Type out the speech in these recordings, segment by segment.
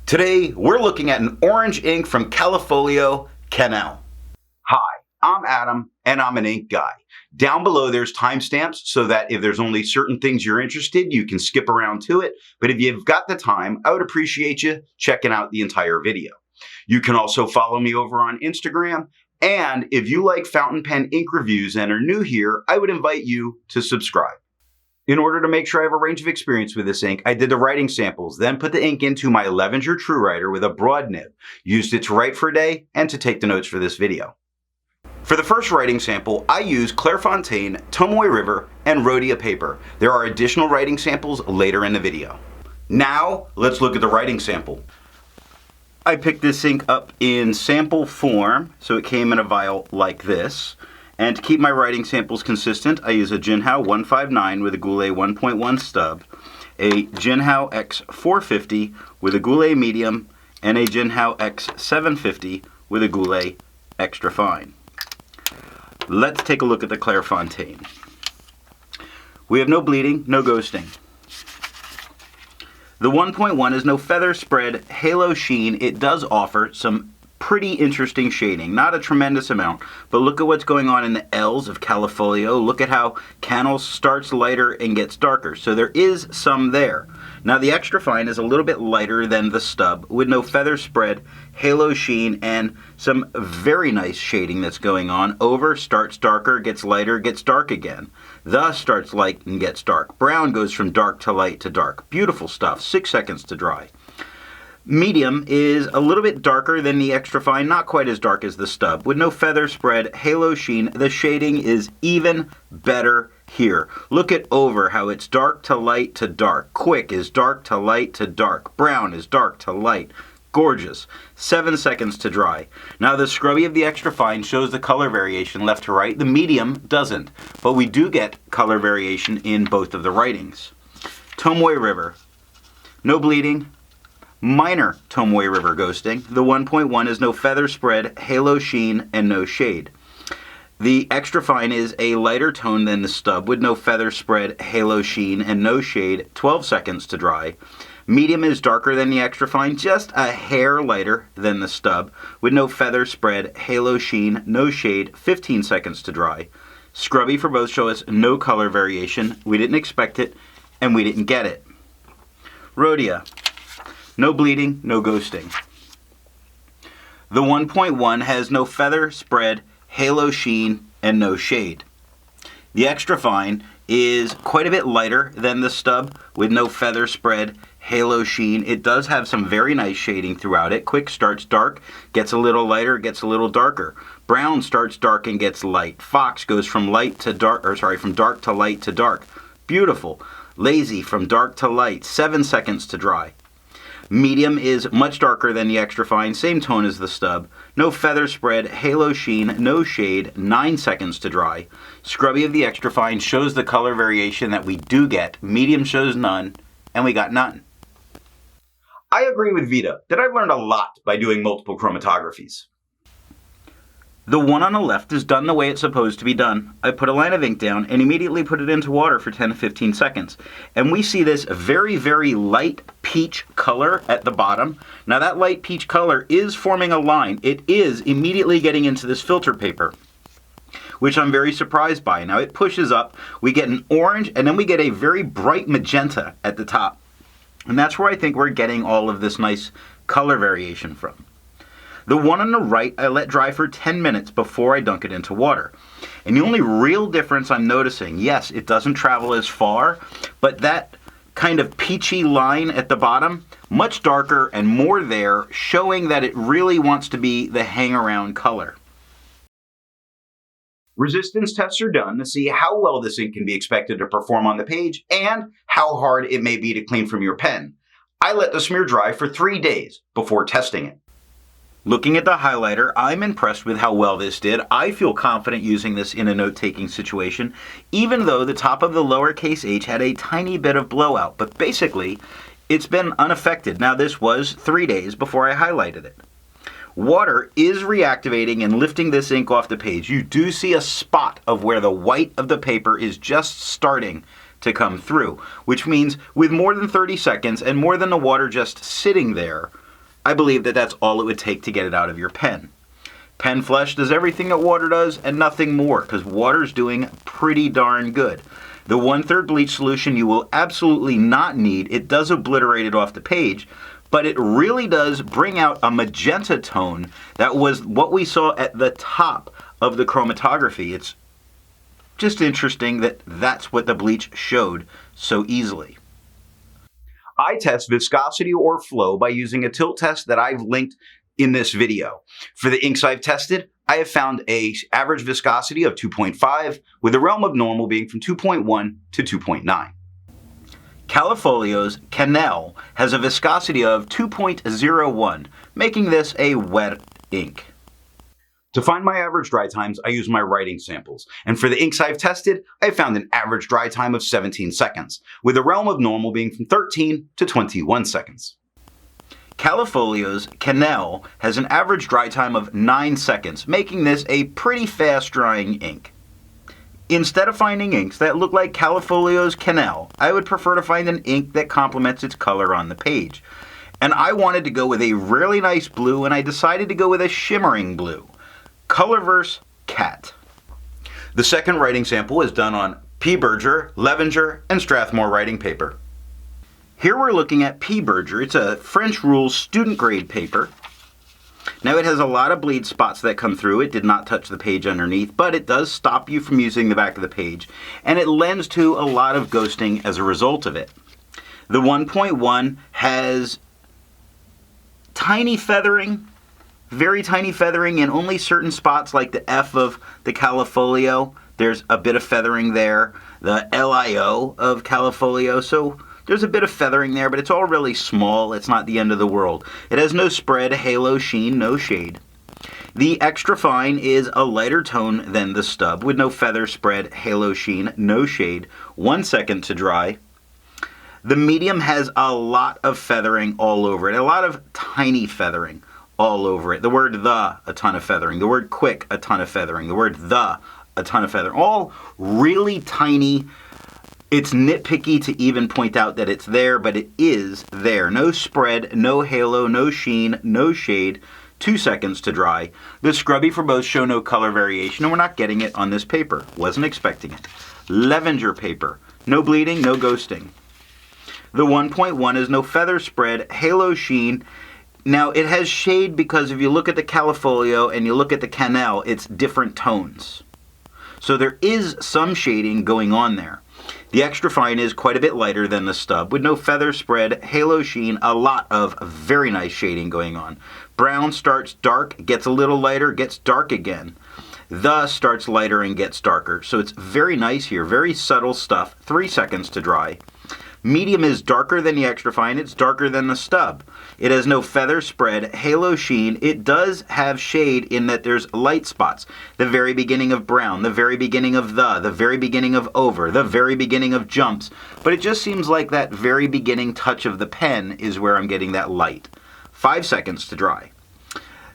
Today, we're looking at an orange ink from Callifolio Cannelle. Hi, I'm Adam, and I'm an ink guy. Down below, there's timestamps so that if there's only certain things you're interested, you can skip around to it. But if you've got the time, I would appreciate you checking out the entire video. You can also follow me over on Instagram. And if you like fountain pen ink reviews and are new here, I would invite you to subscribe. In order to make sure I have a range of experience with this ink, I did the writing samples, then put the ink into my Levenger True Writer with a broad nib, used it to write for a day and to take the notes for this video. For the first writing sample, I used Clairfontaine, Tomoe River, and Rhodia paper. There are additional writing samples later in the video. Now, let's look at the writing sample. I picked this ink up in sample form, so it came in a vial like this. And to keep my writing samples consistent, I use a Jinhao 159 with a Goulet 1.1 stub, a Jinhao X450 with a Goulet medium, and a Jinhao X750 with a Goulet extra fine. Let's take a look at the Clairfontaine. We have no bleeding, no ghosting. The 1.1 is no feather spread, halo sheen. It does offer some pretty interesting shading. Not a tremendous amount, but look at what's going on in the L's of Callifolio. Look at how Cannelle starts lighter and gets darker. So there is some there. Now the extra fine is a little bit lighter than the stub with no feather spread, halo sheen, and some very nice shading that's going on. Over starts darker, gets lighter, gets dark again. The starts light and gets dark. Brown goes from dark to light to dark. Beautiful stuff. 6 seconds to dry. Medium is a little bit darker than the extra fine, not quite as dark as the stub. With no feather spread, halo sheen, the shading is even better here. Look at over, how it's dark to light to dark. Quick is dark to light to dark. Brown is dark to light. Gorgeous. 7 seconds to dry. Now the scrubby of the extra fine shows the color variation left to right. The medium doesn't, but we do get color variation in both of the writings. Tomoe River. No bleeding. Minor Tomoe River ghosting. The 1.1 is no feather spread, halo sheen, and no shade. The extra fine is a lighter tone than the stub with no feather spread, halo sheen, and no shade. 12 seconds to dry. Medium is darker than the extra fine, just a hair lighter than the stub with no feather spread, halo sheen, no shade. 15 seconds to dry. Scrubby for both show us no color variation. We didn't expect it, and we didn't get it. Rhodia. No bleeding, no ghosting. The 1.1 has no feather spread, halo sheen, and no shade. The extra fine is quite a bit lighter than the stub with no feather spread, halo sheen. It does have some very nice shading throughout it. Quick starts dark, gets a little lighter, gets a little darker. Brown starts dark and gets light. Fox goes from light to dark, from dark to light to dark. Beautiful. Lazy from dark to light. 7 seconds to dry. Medium is much darker than the extra fine, same tone as the stub. No feather spread, halo sheen, no shade, 9 seconds to dry. Scrubby of the extra fine shows the color variation that we do get. Medium shows none, and we got none. I agree with Vita that I've learned a lot by doing multiple chromatographies. The one on the left is done the way it's supposed to be done. I put a line of ink down and immediately put it into water for 10 to 15 seconds. And we see this very, very light peach color at the bottom. Now that light peach color is forming a line. It is immediately getting into this filter paper, which I'm very surprised by. Now it pushes up, we get an orange, and then we get a very bright magenta at the top. And that's where I think we're getting all of this nice color variation from. The one on the right, I let dry for 10 minutes before I dunk it into water. And the only real difference I'm noticing, yes, it doesn't travel as far, but that kind of peachy line at the bottom, much darker and more there, showing that it really wants to be the hang-around color. Resistance tests are done to see how well this ink can be expected to perform on the page and how hard it may be to clean from your pen. I let the smear dry for 3 days before testing it. Looking at the highlighter, I'm impressed with how well this did. I feel confident using this in a note-taking situation, even though the top of the lowercase h had a tiny bit of blowout, but basically, it's been unaffected. Now, this was 3 days before I highlighted it. Water is reactivating and lifting this ink off the page. You do see a spot of where the white of the paper is just starting to come through, which means with more than 30 seconds and more than the water just sitting there, I believe that that's all it would take to get it out of your pen. Pen flesh does everything that water does and nothing more, because water's doing pretty darn good. The 1/3 bleach solution you will absolutely not need. It does obliterate it off the page, but it really does bring out a magenta tone that was what we saw at the top of the chromatography. It's just interesting that that's what the bleach showed so easily. I test viscosity or flow by using a tilt test that I've linked in this video. For the inks I've tested, I have found an average viscosity of 2.5, with the realm of normal being from 2.1 to 2.9. Callifolio's Cannelle has a viscosity of 2.01, making this a wet ink. To find my average dry times, I use my writing samples, and for the inks I've tested, I found an average dry time of 17 seconds, with the realm of normal being from 13 to 21 seconds. Callifolio's Cannelle has an average dry time of 9 seconds, making this a pretty fast drying ink. Instead of finding inks that look like Callifolio's Cannelle, I would prefer to find an ink that complements its color on the page. And I wanted to go with a really nice blue, and I decided to go with a shimmering blue. Colorverse Cat. The second writing sample is done on P. Berger, Levenger, and Strathmore writing paper. Here we're looking at P. Berger. It's a French rules student grade paper. Now it has a lot of bleed spots that come through. It did not touch the page underneath, but it does stop you from using the back of the page, and it lends to a lot of ghosting as a result of it. The 1.1 has tiny feathering, very tiny feathering in only certain spots, like the F of the Callifolio. There's a bit of feathering there. The LIO of Callifolio, so there's a bit of feathering there, but it's all really small. It's not the end of the world. It has no spread, halo, sheen, no shade. The extra fine is a lighter tone than the stub, with no feather, spread, halo, sheen, no shade. 1 second to dry. The medium has a lot of feathering all over it, a lot of tiny feathering all over it. The word the, a ton of feathering. The word quick, a ton of feathering. The word the, a ton of feathering. All really tiny. It's nitpicky to even point out that it's there, but it is there. No spread, no halo, no sheen, no shade. 2 seconds to dry. The scrubby for both show no color variation, and we're not getting it on this paper. Wasn't expecting it. Levenger paper. No bleeding, no ghosting. The 1.1 is no feather spread, halo sheen. Now it has shade because if you look at the Callifolio and you look at the Cannelle, it's different tones. So there is some shading going on there. The extra fine is quite a bit lighter than the stub, with no feather spread, halo sheen, a lot of very nice shading going on. Brown starts dark, gets a little lighter, gets dark again. The starts lighter and gets darker. So it's very nice here, very subtle stuff. 3 seconds to dry. Medium is darker than the extra fine, it's darker than the stub. It has no feather spread, halo sheen. It does have shade in that there's light spots. The very beginning of brown, the very beginning of the very beginning of over, the very beginning of jumps. But it just seems like that very beginning touch of the pen is where I'm getting that light. 5 seconds to dry.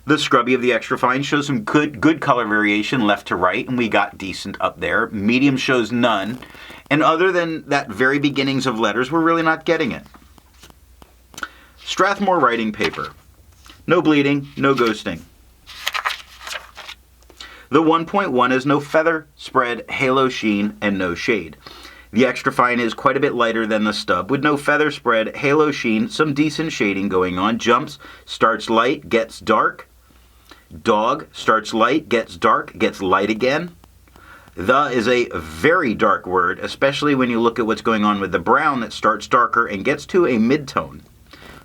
The scrubby of the extra fine shows some good color variation left to right, and we got decent up there. Medium shows none. And other than that very beginnings of letters, we're really not getting it. Strathmore writing paper. No bleeding, no ghosting. The 1.1 is no feather, spread, halo sheen, and no shade. The extra fine is quite a bit lighter than the stub, with no feather spread, halo sheen, some decent shading going on. Jumps, starts light, gets dark. Dog, starts light, gets dark, gets light again. The is a very dark word, especially when you look at what's going on with the brown that starts darker and gets to a mid-tone.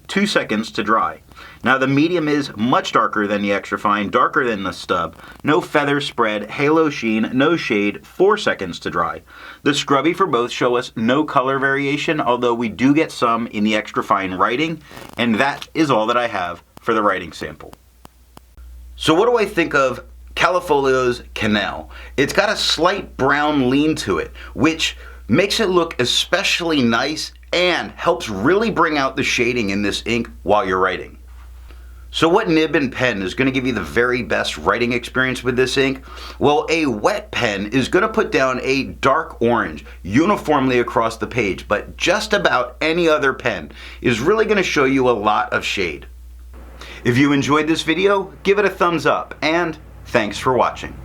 2 seconds to dry. Now the medium is much darker than the extra fine, darker than the stub. No feather spread, halo sheen, no shade. 4 seconds to dry. The scrubby for both show us no color variation, although we do get some in the extra fine writing, and that is all that I have for the writing sample. So what do I think of Callifolio's Cannelle? It's got a slight brown lean to it, which makes it look especially nice and helps really bring out the shading in this ink while you're writing. So what nib and pen is going to give you the very best writing experience with this ink? Well, a wet pen is going to put down a dark orange uniformly across the page, but just about any other pen is really going to show you a lot of shade. If you enjoyed this video, give it a thumbs up, and thanks for watching.